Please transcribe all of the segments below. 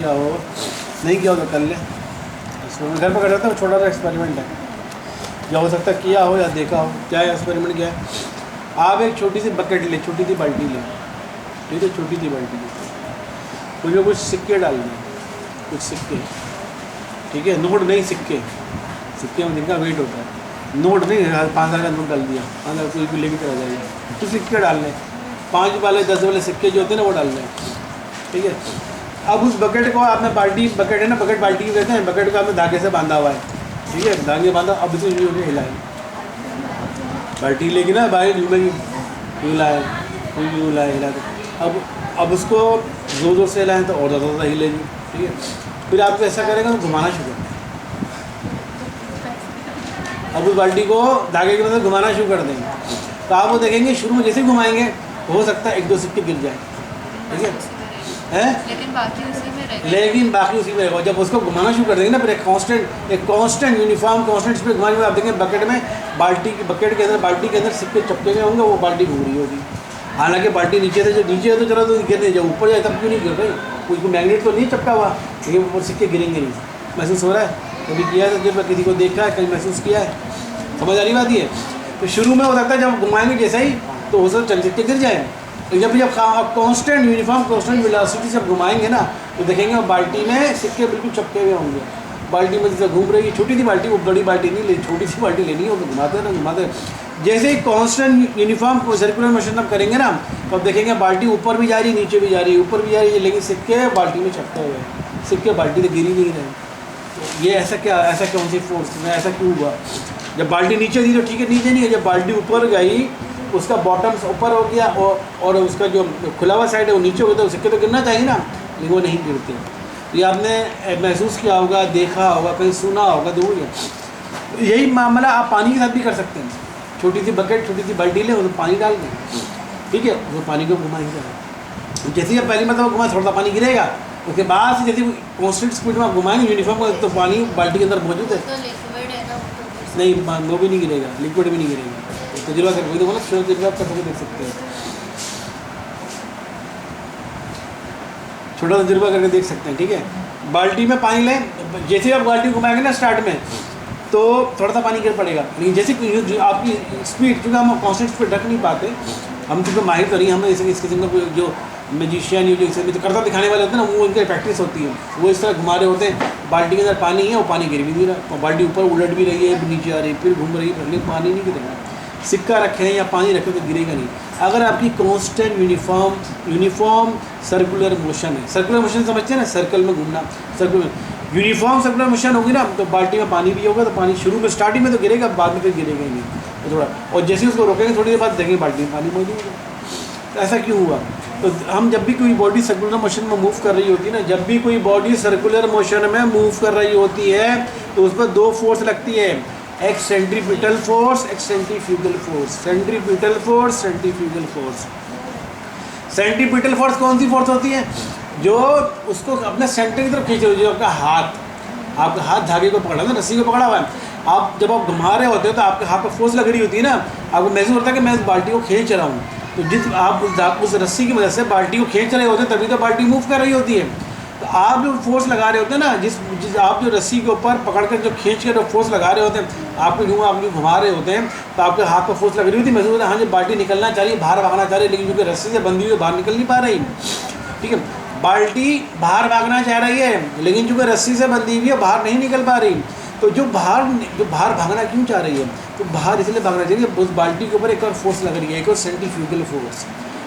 क्या हो नहीं किया हो तो कर ले। इसमें घर पर कर सकता हूँ, छोटा सा एक्सपेरिमेंट है, जो हो सकता है किया हो या देखा हो। क्या है एक्सपेरिमेंट? क्या है, आप एक छोटी सी बकेट ले, छोटी सी बाल्टी ले, ठीक है, छोटी सी बाल्टी ले, उसमें कुछ सिक्के डाल दें, कुछ सिक्के, ठीक है, नोट नहीं, सिक्के, सिक्के में जिनका वेट होता है, नोट नहीं, 5,000 का नोट डाल दिया, 5,000 कोई भी लेके चला जाएगा, तो सिक्के डाल लें, 5 वाले 10 वाले सिक्के जो होते हैं ना वो डाल दें, ठीक है। अब उस बकेट को आपने, बाल्टी बकेट है ना, बकेट बाल्टी की कहते हैं, बकेट को आपने धागे से बांधा हुआ है, ठीक है, धागे बांधा। अब इसे यूँ के हिलाए, बाल्टी लेगी ना बाहर यूँ लगी, यूँ लाए, यूँ लाए, हिला दो। अब उसको ज़ोर ज़ोर से हिलाएं तो और ज़्यादा हिलेगी, ठीक है। फिर आपको ऐसा करेगा तो घुमाना शुरू कर, अब उस बाल्टी को धागे की मदद से घुमाना शुरू कर देंगे, तो आप वो देखेंगे शुरू में जैसे ही घुमाएंगे हो सकता है 1-2 सिक्के गिर जाए, ठीक है, लेकिन बाकी उसी में रहेगा। लेकिन बाकी उसी में रहेगा। जब उसको घुमाना शुरू कर देंगे ना, फिर एक कांस्टेंट यूनिफॉर्म कांस्टेंट स्पीड घुमाने में आप देखेंगे बकेट में, बकेट के अंदर, बाल्टी के अंदर सिक्के चपके में होंगे, वो बाल्टी घूम रही होगी। हालांकि बाल्टी नीचे से, जो नीचे है तो चलो तो गिर नहीं, जब ऊपर जाए तब क्यों नहीं गिर रही, कोई मैग्नेट तो नहीं चपका हुआ, लेकिन ऊपर सिक्के गिरेंगे नहीं। महसूस हो रहा है? कभी किया है जब किसी को देखा है, कहीं महसूस किया है? समझ आ रही बात ये? तो शुरू में हो सकता है जब घुमाएंगे जैसा ही तो हो सकता है सिक्के गिर जाए। तो जब आप कांस्टेंट यूनिफॉर्म कांस्टेंट वेलोसिटी से घुमाएंगे ना, तो देखेंगे बाल्टी में सिक्के बिल्कुल चपके हुए होंगे। बाल्टी में जैसे घूम रही है, छोटी सी बाल्टी, वो बड़ी बाल्टी नहीं लेनी, छोटी सी बाल्टी लेनी है, वो घुमाते ना घुमाते। जैसे ही कांस्टेंट यूनिफॉर्म सर्कुलर मोशन आप करेंगे ना, तो आप देखेंगे बाल्टी ऊपर भी जा रही है, नीचे भी जा रही है, ऊपर भी जा रही है, लेकिन सिक्के बाल्टी में चपके हुए, सिक्के बाल्टी से गिर ही नहीं रहे। तो ये ऐसा कौन सी फोर्स में, ऐसा क्यों हुआ? जब बाल्टी नीचे थी तो ठीक है, नीचे नहीं है, जब बाल्टी ऊपर गई, उसका बॉटम्स ऊपर हो गया और उसका जो खुला हुआ साइड है वो नीचे हो गया, तो सिक्के तो गिरना चाहिए ना, लेकिन वो नहीं गिरते। ये आपने महसूस किया होगा, देखा होगा, कहीं सुना होगा, तो वही यही मामला आप पानी के साथ भी कर सकते हैं। छोटी सी बकेट, छोटी सी बाल्टी लें, उसमें पानी डाल दें, ठीक है, वो पानी को घुमाएंगे। जैसे ही पहली मतलब घुमाए थोड़ा सा पानी गिरेगा, उसके बाद से जैसे कॉन्स्टेंट स्पीड में आप घुमाएंगे यूनिफॉर्म, तो पानी बाल्टी के अंदर मौजूद है, नहीं वो भी नहीं गिरेगा, लिक्विड भी नहीं गिरेगा। तजुर्बा करके तो मतलब तजुर्बा कर सकते, देख सकते हैं, छोटा तजुर्बा करके देख सकते हैं, ठीक है। बाल्टी में पानी लें, जैसे ही आप बाल्टी घुमाएंगे ना स्टार्ट में, तो थोड़ा सा पानी गिर पड़ेगा, लेकिन जैसे आपकी स्पीड, क्योंकि हम कांस्टेंट स्पीड रख नहीं पाते, हम क्योंकि माहिर तो नहीं, हमें इस किस्म का जो मैजिशियन जो तो करता दिखाने वाले होते हैं ना, वो उनकी प्रैक्टिस होती है, वो इस तरह घुमा रहे होते हैं, बाल्टी के अंदर पानी है, वो पानी गिर भी नहीं रहा, और बाल्टी ऊपर उलट भी रही है, नीचे आ रही है, फिर घूम रही है, लेकिन पानी नहीं गिरेगा। सिक्का रखें या पानी रखें तो गिरेगा नहीं, अगर आपकी कांस्टेंट यूनिफॉर्म सर्कुलर मोशन है। सर्कुलर मोशन समझते हैं ना, सर्कल में घूमना, सर्कुलर यूनिफॉर्म सर्कुलर मोशन होगी ना, तो बाल्टी में पानी भी होगा, तो पानी शुरू में स्टार्टिंग में तो गिरेगा, बाद में फिर गिरेगा ही नहीं, तो थोड़ा, और जैसे उसको रोकेंगे थोड़ी देर बाद देखेंगे बाल्टी में पानी मौजूद है। तो ऐसा क्यों हुआ? तो हम जब भी कोई बॉडी सर्कुलर मोशन में मूव कर रही होती है ना, जब भी कोई बॉडी सर्कुलर मोशन में मूव कर रही होती है, तो उस पर 2 फोर्स लगती है, एक सेंट्रीपिटल फोर्स, एक centrifugal force. Centripetal force, centrifugal force. Centripetal force कौन सी फोर्स होती है? जो उसको अपने सेंटर की तरफ खींच रही है, जो आपका हाथ धागे को पकड़ा है, रस्सी को पकड़ा हुआ है, आप जब आप घुमा रहे होते हो तो आपके हाथ पर फोर्स लग रही होती है ना, आपको महसूस होता है कि मैं इस बाल्टी को खींच रहा हूँ, तो जिस आप उस रस्सी की मदद से बाल्टी को खींच रहे होते हैं, तभी तो बाल्टी मूव कर रही होती है। तो आप जो फोर्स लगा रहे होते हैं ना, जिस आप जो रस्सी के ऊपर पकड़ कर जो खींच कर जो फोर्स लगा रहे होते हैं, आप जो घुमा रहे होते हैं, तो आपके हाथ पर फोर्स लग रही होती है, महसूस होता है हाँ जी बाल्टी निकलना चाहिए, बाहर भागना चाहिए, लेकिन क्योंकि रस्सी से बंधी हुई बाहर निकल नहीं पा रही, ठीक है। बाल्टी बाहर भागना चाह रही है, लेकिन चूँकि रस्सी से बंधी हुई है, बाहर नहीं निकल पा रही। तो जो बाहर भागना क्यों चाह रही है? तो बाहर इसलिए भागना चाहिए, उस बाल्टी के ऊपर एक और फोर्स लग रही है, एक और सेंट्रीफ्यूगल फोर्स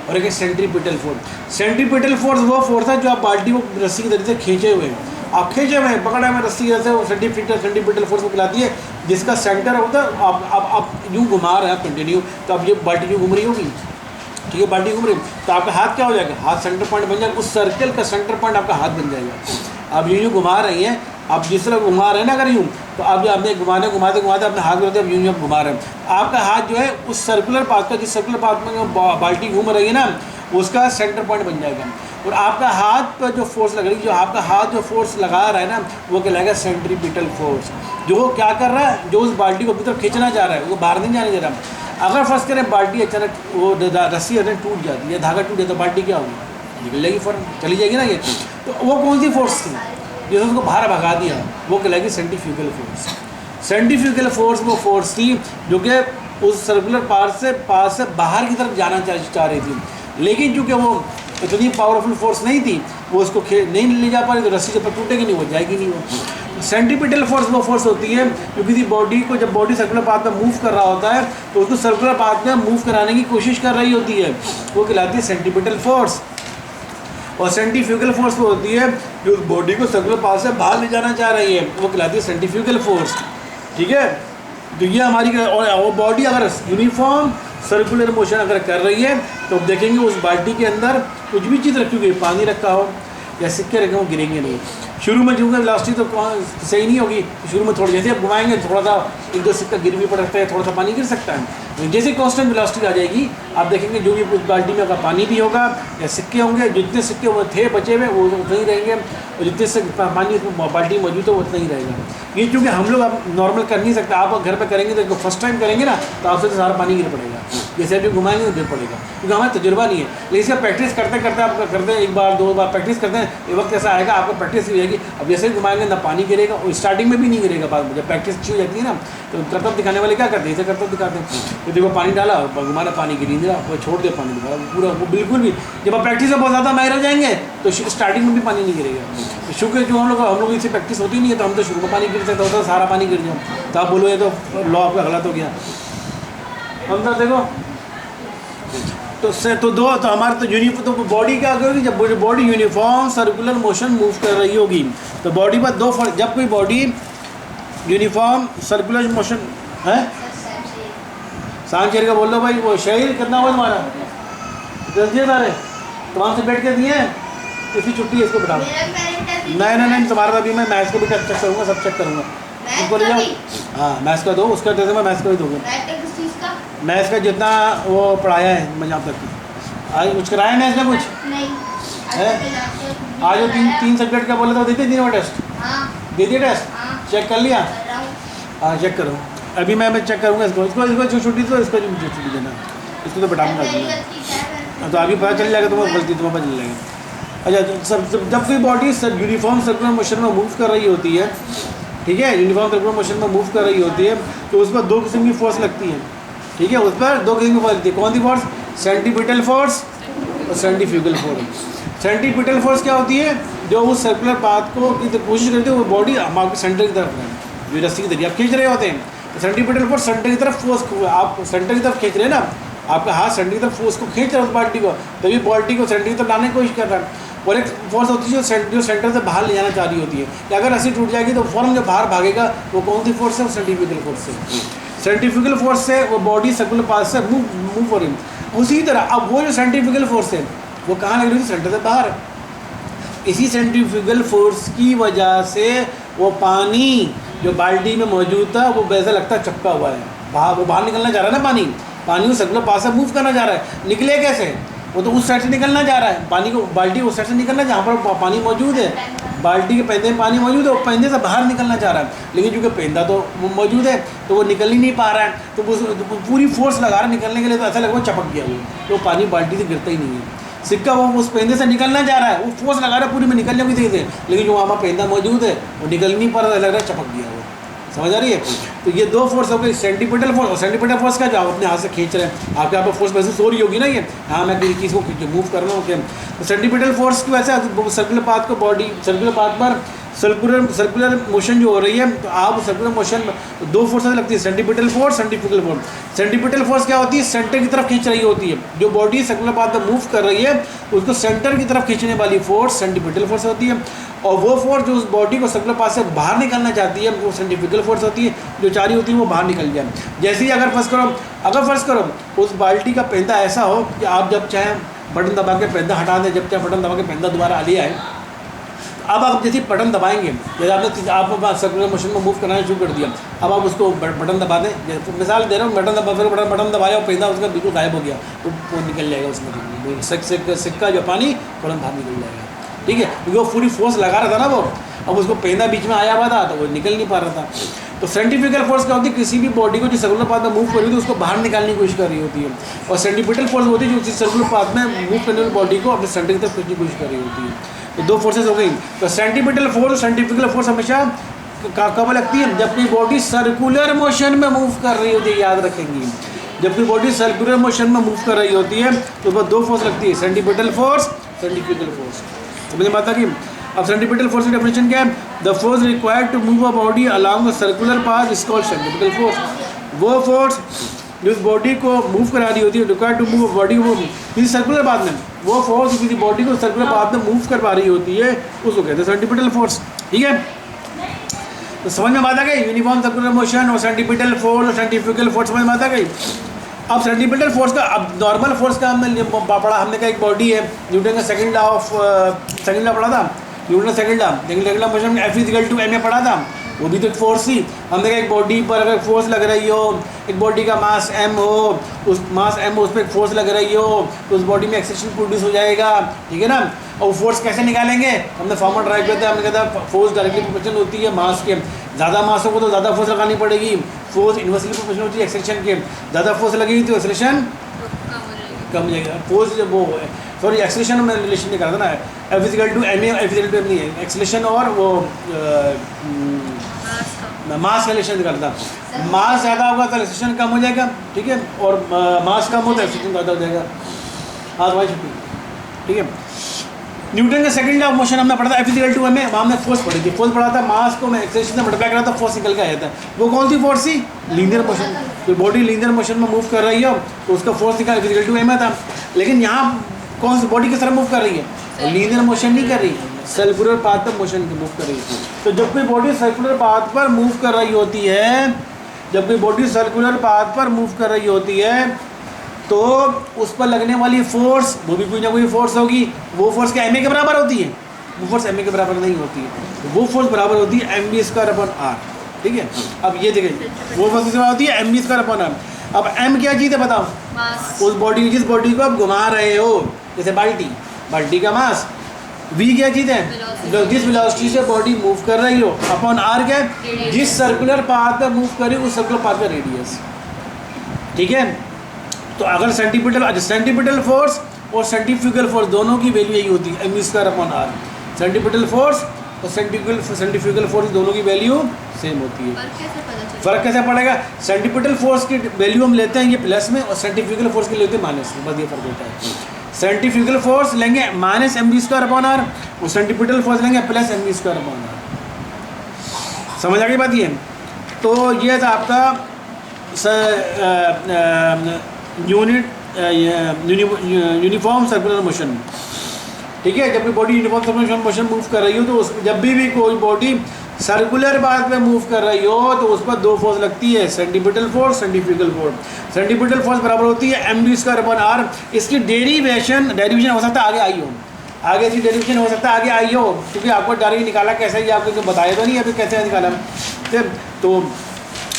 और एक सेंट्रीपिटल फोर्स। सेंट्रीपिटल फोर्स वो फोर्स है जो आप बाल्टी को रस्सी की तरीके से खींचे हुए हैं, आप खींचे हुए हैं, पकड़े हुए रस्सी जैसे, वो सेंट्रीपिटल फोर्स को खिलाती है, जिसका सेंटर होता है, आप यूँ घुमा रहे हैं कंटिन्यू, तो अब ये बाल्टी यूँ घूम रही होगी, ठीक है, बाल्टी घूम रही, तो आपका हाथ क्या हो जाएगा? हाथ सेंटर पॉइंट बन जाएगा, उस सर्कल का सेंटर पॉइंट आपका हाथ बन जाएगा। आप यूँ घुमा रही हैं, आप जिस तरह घुमा रहे हैं ना, अगर यूँ, तो आप आपने घुमाते अपने हाथ में होते हैं, अब यूँ घुमा रहे हैं, आपका हाथ जो है उस सर्कुलर पाथ का, जिस सर्कुलर पाथ में बाल्टी घूम रही है ना, उसका सेंटर पॉइंट बन जाएगा, और आपका हाथ पर जो फोर्स लग रही है, जो आपका हाथ जो फोर्स लगा रहा है ना, वो कहलाएगा सेंट्रीपिटल फोर्स, जो वो क्या कर रहा है, जो उस बाल्टी को भीतर खींचना चाह रहा है, वो बाहर नहीं जाने दे रहा। अगर फर्स्ट करें बाल्टी अचानक वो रस्सी अचानक टूट जाती है, धागा टूट जाता, तो बाल्टी क्या होगी? निकल जाएगी, फौरन चली जाएगी ना ये। तो वो कौन सी फोर्स थी जिसने उसको बाहर भगा दिया? वो कहलाएगी सेंट्रीफ्यूगल फोर्स। सेंट्रीफ्यूगल फोर्स वो फोर्स थी जो कि उस सर्कुलर पार्ट से बाहर की तरफ जाना चाह रही थी, लेकिन चूँकि वो इतनी पावरफुल फोर्स नहीं थी, वो उसको नहीं ले जा पा रही, तो रस्सी जब तक टूटेगी नहीं, वो जाएगी नहीं। वो सेंट्रीपिटल फोर्स वो फोर्स होती है जो किसी बॉडी को, जब बॉडी सर्कुलर पाथ में मूव कर रहा होता है तो उसको सर्कुलर पाथ में मूव कराने की कोशिश कर रही होती है, वो कहलाती है सेंट्रीपिटल फोर्स। और सेंट्रीफ्यूगल फोर्स वो होती है जो उस बॉडी को सर्कुलर पाथ से बाहर ले जाना चाह रही है, वो कहलाती है सेंट्रीफ्यूगल फोर्स। ठीक है, तो ये हमारी, और बॉडी अगर यूनिफॉर्म सर्कुलर मोशन अगर कर रही है तो देखेंगे उस बाल्टी के अंदर कुछ भी चीज़ रखी हुई, पानी रखा हो या सिक्के रखे हो, गिरेंगे नहीं। शुरू में जो वेलोसिटी तो सही नहीं होगी, शुरू में थोड़ा जैसे आप घुमाएंगे थोड़ा सा 1-2 सिक्का गिर भी पड़ सकता है, थोड़ा सा पानी गिर सकता है। जैसे कांस्टेंट वेलोसिटी आ जाएगी आप देखेंगे जो भी उस बाल्टी में अगर पानी भी होगा या सिक्के होंगे, जितने सिक्के वो थे बचे हुए वो उतने ही रहेंगे, और जितने से पानी उसमें बाल्टी मौजूद है वो उतना ही रहेगा। ये क्योंकि हम लोग अब नॉर्मल कर नहीं सकते, आप घर पर करेंगे तो फर्स्ट टाइम करेंगे ना तो आपसे तो सारा पानी गिर पड़ेगा, जैसे अभी घुमाएंगे तो गिर पड़ेगा, क्योंकि हमारा तजुर्बा नहीं है। लेकिन इसका प्रैक्टिस करते करते आप करते हैं, 1 बार 2 बार प्रैक्टिस करते हैं, एक वक्त ऐसा आएगा आपको प्रैक्टिस हो जाएगी। अब जैसे ही घुमाएंगे ना पानी गिरेगा, और स्टार्टिंग में भी नहीं गिरेगा, बाद में जब प्रैक्टिस अच्छी हो जाती है ना तो करतब दिखाने वाले क्या करते हैं, ऐसे करतब दिखाते हैं, तो देखो पानी डाला घुमाना, पानी गिरी नहीं रहा, वो छोड़ दिया पानी दोबारा पूरा, वो बिल्कुल भी जब आप प्रैक्टिस में बहुत ज़्यादा माहिर हो जाएंगे तो स्टार्टिंग में भी पानी नहीं गिरेगा। तो शुक्र जो हम लोग इससे प्रैक्टिस होती नहीं है तो हम तो शुरू में पानी गिर सकता होता है, सारा पानी गिर जाए तो आप बोलो ये तो लॉ आपका गलत हो गया। हम तो देखो तो हमारे तो यूनिफॉर्म, तो बॉडी क्या करेगी जब body uniform circular motion move कर रही होगी तो बॉडी पर जब कोई बॉडी यूनिफॉर्म सर्कुलर मोशन है, सांग शेर का बोल लो भाई, वो शरीर कितना हुआ तुम्हारा 10 दिए सारे तमाम से बैठ के दिए, इसकी छुट्टी है, इसको बताओ। नहीं तुम्हारा अभी मैं मैथ्स को भी चेक करूँगा, सब चेक करूँगा, उनको ले जाओ। हाँ मैथ्स का दो, उसका जैसे मैं मैथ्स का भी दूँगा, मैथ्स का जितना वो पढ़ाया है मैं जहाँ तक। आज कुछ कराया मैथ्स में कुछ नहीं है? आज जो तीन सब्जेक्ट का बोला था देते तीनों टेस्ट दे दिए, टेस्ट चेक कर लिया? हाँ चेक करो, अभी मैं चेक करूँगा इसको जो छुट्टी तो इसको जो छुट्टी देना, इसको तो बैठाऊँगा तो अभी पता चल जाएगा, तुम्हें गलती तुम्हें पता चल जाएगा। अच्छा जब कोई बॉडी यूनिफॉर्म सर्कुलर मोशन में मूव कर रही होती है, ठीक है, यूनिफॉर्म सर्कुलर मोशन में मूव कर रही होती है तो उस पर 2 किस्म की फोर्स लगती है, ठीक है, उस पर 2 किस्म की फोर्स लगती है। कौन सी फोर्स? सेंट्रीपिटल फोर्स और सेंट्रीफ्यूगल फोर्स। सेंट्रीपिटल फोर्स क्या होती है? जो उस सर्कुलर पाथ को की कोशिश करते हैं वो बॉडी हमारे सेंटर की तरफ है, जो रस्सी की तरफ आप खींच रहे होते हैं, तो सेंट्रीपिटल फोर्स सेंटर की तरफ फोर्स, आप सेंटर की तरफ खींच रहे हैं ना, आपका हाथ सेंटर की तरफ फोर्स को खींच रहा है उस बाल्टी को, तभी बाल्टी को सेंटर की तरफ लाने की कोशिश कर रहा है। और एक फोर्स होती है जो सेंटर से बाहर ले जाना चाह रही होती है, कि अगर रस्सी टूट जाएगी तो फौरन जो बाहर भागेगा वो कौन सी फोर्स है? वो सेंट्रीफ्यूगल फोर्स है। सेंट्रीफ्यूगल फोर्स से वो बॉडी सर्कुलर पाथ से मूव हो रही है। उसी तरह अब वो जो सेंट्रीफ्यूगल फोर्स है वो कहाँ लग रही है? सेंटर से बाहर। इसी सेंट्रीफ्यूगल फोर्स की वजह से वो पानी जो बाल्टी में मौजूद था वो वैसा लगता है चपका हुआ है, वो बाहर निकलना चाह रहा है ना, पानी उस सर्कुलर पाथ से मूव करना चाह रहा है, निकले कैसे? वो तो उस साइड से निकलना चाह रहा है, पानी को बाल्टी उस साइड से निकलना जहाँ पर पानी मौजूद है, बाल्टी के पेंदे में पानी मौजूद है, वो पेंदे से बाहर निकलना चाह रहा है, लेकिन चूँकि पेंदा तो मौजूद है तो वो निकल ही नहीं पा रहा है, तो पूरी फोर्स लगा रहा है निकलने के लिए, तो ऐसा लगा वो चपक गया, वो तो पानी बाल्टी से गिरता ही नहीं है। सिक्का वो उस पेंदे से निकलना चाह रहा है, वो फोर्स लगा रहा है पूरी में निकलने की तेज़ है, लेकिन जो वहाँ पेंदा मौजूद है वो निकल नहीं पा रहा, लग रहा है चपक गया वो। समझ आ रही है? तो ये 2 फोर्स हो गई, सेंट्रीपिटल फोर्स। और सेंट्रीपिटल फोर्स का जो आप अपने हाथ से खींच रहे हैं, आपके यहाँ पर फोर्स महसूस हो रही होगी ना, ये हाँ मैं किसी चीज़ को मूव कर रहा हूँ क्या, तो सेंट्रीपिटल फोर्स की वजह से सर्कुलर पाथ को बॉडी सर्कुलर पाथ पर सर्कुलर मोशन जो हो रही है, तो आप सर्कुलर मोशन 2 फोर्स लगती है, centripetal force, centrifugal force. Centripetal force क्या होती है? सेंटर की तरफ खींच रही होती है, जो बॉडी सर्कुलर पाथ में मूव कर रही है उसको सेंटर की तरफ खींचने वाली फोर्स सेंट्रीपिटल फोर्स होती है, और वो फोर्स जो उस बॉडी को सर्कुलर पाथ से बाहर निकालना चाहती है वो सेंट्रीफ्यूगल फोर्स होती है, जो चाह रही होती है वो बाहर निकल जाए। जैसे ही अगर फर्स्ट करो उस बाल्टी का पेंदा ऐसा हो कि आप जब चाहें बटन दबा के पेंदा हटा दें, जब चाहे बटन दबा के पेंदा दोबारा ले आए, अब आप जैसे बटन दबाएंगे, जैसे आपने सर्कुलर मोशन में मूव करना शुरू कर दिया, अब आप उसको बटन दबा दें, मिसाल दे रहा हूँ, बटन दबाया और पेंदा उसका बिल्कुल गायब हो गया, वो निकल जाएगा उसमें सिक्का जो पानी फौरन बाहर निकल जाएगा, ठीक है, क्योंकि वो पूरी फोर्स लगा रहा था ना वो, अब उसको पेंदा बीच में आया हुआ था तो वो निकल नहीं पा रहा था। तो सेंट्रीफ्यूगल फोर्स क्या होती है? किसी भी बॉडी को जो सर्कुलर पाथ में मूव कर रही होती है उसको बाहर निकालने की कोशिश कर रही होती है, और सेंट्रीपिटल फोर्स होती है जो सर्कुलर पाथ में मूव करने वाली बॉडी को अपने सेंटर की तरफ खींचने की कोशिश कर रही होती है। तो दो फोर्सेस हो गई। तो सेंटीपिटल फोर्स और सेंट्रीफ्यूगल फोर्स हमेशा कब लगती है? जब कोई बॉडी सर्कुलर मोशन में मूव कर रही होती है, याद रखेंगी। जब कोई बॉडी सर्कुलर मोशन में मूव कर रही होती है तो बस दो फोर्स लगती है, सेंटीपिटल फोर्स, सेंट्रीफ्यूगल फोर्स। समझ में आता कि अब सेंटीपिटल फोर्स की डेफिनेशन क्या है? The force required to move a body along a circular path is called centripetal force. वो फोर्स जो उस बॉडी को मूव करा रही होती है, required to move a body को किसी सर्कुलर पाथ में, वो फोर्स किसी बॉडी को सर्कुलर पाथ में मूव करवा रही होती है, उसको कहते हैं सेंटीपिटल फोर्स। ठीक है, तो समझ में बात आ गई? यूनिफॉर्म सर्कुलर मोशन और सेंटीपिटल फोर्स और सेंट्रीफ्यूगल फोर्स समझ में आ गई। अब सेंटीपिटल फोर्स का, अब नॉर्मल फोर्स का हमने पढ़ा, हमने कहा एक बॉडी है, न्यूटन का सेकंड लॉ पढ़ा था, न्यूटन का सेकंड लॉ मोशन में F इक्वल टू ma पढ़ा था, वो भी तो एक फोर्स थी। हमने कहा एक बॉडी पर अगर फोर्स लग रही हो, एक बॉडी का मास m हो, उस मास m उस पर एक फोर्स लग रही हो, तो उस बॉडी में एक्सेलरेशन प्रोड्यूस हो जाएगा। ठीक है ना? और वो फोर्स कैसे निकालेंगे? हमने फॉर्मूला ड्राइव किया था, हमने कहा था फोर्स डायरेक्टली प्रोपोर्शनल होती है मास के, ज़्यादा मास हो तो ज़्यादा फोर्स लगानी पड़ेगी, फोर्स इन्वर्सली प्रोपोर्शनल होती है एक्सेलरेशन के, ज़्यादा फोर्स लगेगी तो एक्सेलरेशन कम हो जाएगा। फोर्स जब वो सॉरी एक्सेलरेशन में रिलेशन नहीं करा था ना, F equal to ma, F equal to m नहीं है, एक्सेलरेशन और वो मास का रिलेशन निकालता। मास ज़्यादा होगा तो एक्सेलरेशन कम हो जाएगा, ठीक है, और मास कम हो तो एक्सेलरेशन ज़्यादा हो जाएगा। आज भाई छुट्टी, ठीक है। न्यूटन का सेकंड लॉ ऑफ मोशन हमने पढ़ा था, F इक्वल टू ma, वहाँ हमने फोर्स पढ़ी थी, फोर्स पढ़ा था, मास को मैं एक्सेलरेशन से मल्टीप्लाई करा था, फोर्स निकल के आया था। वो कौन सी फोर्स थी? Linear motion. तो बॉडी लीनियर मोशन में मूव कर रही हो तो उसका फोर्स निकल F इक्वल टू ma था। लेकिन यहाँ कौन सी बॉडी किस तरह मूव कर रही है? लीनियर मोशन नहीं कर रही, सर्कुलर पाथ पर मोशन मूव कर रही है। तो जब कोई बॉडी सर्कुलर पाथ पर मूव कर रही होती है, जब कोई बॉडी सर्कुलर पाथ पर मूव कर रही होती है तो उस पर लगने वाली फोर्स, वो भी कोई ना कोई फोर्स होगी। वो फोर्स क्या ma के बराबर होती है? वो फोर्स ma के बराबर नहीं होती है, वो फोर्स बराबर होती है mv²/r। ठीक है, अब ये देखें, वो फोर्स किस बराबर होती है? mv²/r। अब m क्या चीज़ है बताओ? उस बॉडी, जिस बॉडी को आप घुमा रहे हो, जैसे बाल्टी का मास। v क्या चीज़ है? जिस वेलोसिटी से बॉडी मूव कर रही हो, अपॉन r क्या है? जिस सर्कुलर पाथ पर मूव कर रही हो उस सर्कुलर पाथ का रेडियस। ठीक है, तो अगर सेंटीपिटल फोर्स और सेंट्रीफ्यूगल फोर्स दोनों की वैल्यू यही होती है mv²/r। सेंटीपिटल फोर्स और सेंट्रीफ्यूगल फोर्स दोनों की वैल्यू सेम होती है। फ़र्क कैसे पड़ेगा? सेंटीपिटल फोर्स की वैल्यू हम लेते हैं ये प्लस में और सेंट्रीफ्यूगल फोर्स की लेते हैं माइनस में, बस ये फ़र्क होता है। सेंट्रीफ्यूगल फोर्स लेंगे माइनस mv²/r और सेंटीपिटल फोर्स लेंगे प्लस mv²/r। समझ आ गई बात? ये तो ये था आपका यूनिफॉर्म सर्कुलर मोशन। ठीक है, जब भी body uniform circular motion move कर रही हो तो उस जब भी कोई बॉडी सर्कुलर पाथ में मूव कर रही हो तो उस पर दो फोर्स लगती है, centripetal force, centrifugal force. Centripetal force बराबर होती है mv²/r। इसकी डेरिवेशन हो सकता है आगे आई हो, आगे इसकी डेरिवेशन हो सकता है आगे आई हो, क्योंकि आपको डायरेक्ट निकाला कैसे, ये आपको बताया तो नहीं अभी कैसे निकाला। तो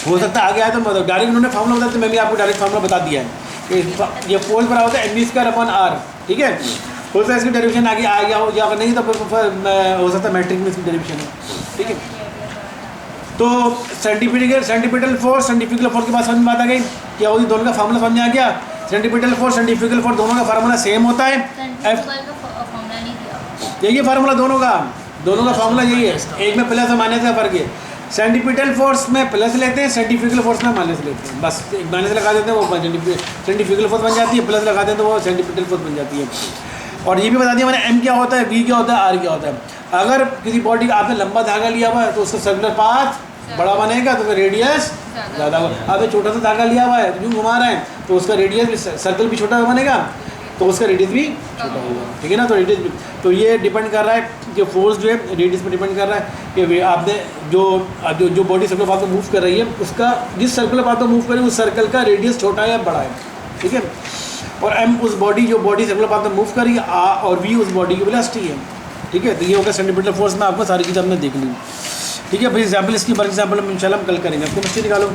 हो सकता है आगे आए तो डायरेक्ट उन्होंने फार्मूला बताया, तो मैं भी आपको डायरेक्ट फार्मूला बता दिया है। ये फोर्स बराबर होता है mv²/r। ठीक है, हो सकता है इसकी डेरिवेशन आगे आ गया हो, या अगर नहीं तो फिर हो सकता है मैट्रिक में इसकी डेरिवेशन है। ठीक है, तो सेंटीपिटल फोर्स, सेंट्रीफ्यूगल फोर्स के बाद समझ में बात आ गई क्या होगी? दोनों का फार्मूला समझ में आ गया? सेंटीपिटल फोर्स, सेंट्रीफ्यूगल फोर्स दोनों का फार्मूला सेम होता है। यही है फार्मूला दोनों का फार्मूला यही है, एक में प्लस और माइनस का फर्क है। सेंटीपिटल फोर्स में प्लस लेते हैं, सेंट्रीफ्यूगल फोर्स में माइनस लेते हैं, बस एक माइनस लगा देते हैं, वो सेंट्रीफ्यूगल फोर्स बन जाती है, प्लस लगाते हैं तो वो सेंटीपिटल फोर्स बन जाती है। और ये भी बता दिया मैंने m क्या होता है, v क्या होता है, r क्या होता है। अगर किसी बॉडी का आपने लंबा धागा लिया हुआ है तो उसका सर्कुलर पाथ बड़ा बनेगा तो फिर रेडियस ज़्यादा होगा। आपने छोटा सा धागा लिया हुआ है तो यूँ घुमा रहे हैं तो उसका रेडियस भी, सर्कल भी छोटा बनेगा तो उसका रेडियस भी छोटा होगा। ठीक है ना, तो रेडियस भी, तो ये डिपेंड कर रहा है कि फोर्स जो है रेडियस पर डिपेंड कर रहा है कि आपने जो बॉडी सर्कुलर पाथ में मूव कर रही है उसका, जिस सर्कुलर पाथ में मूव कर रही है उस सर्कल का रेडियस छोटा है या बड़ा है। ठीक है, और m उस बॉडी जो बॉडी सर्कुलर पाथ में मूव कर रही है, और v उस बॉडी की वेलोसिटी है। ठीक है, तो ये होगा सेंटीपिटल फोर्स में आपको सारी चीज़ हमने देख ली। ठीक है, फिर एग्जाम्पल इसकी बार एग्जाम्पल हम इंशाल्लाह हम कल करेंगे। आपको मस्ती निकालो।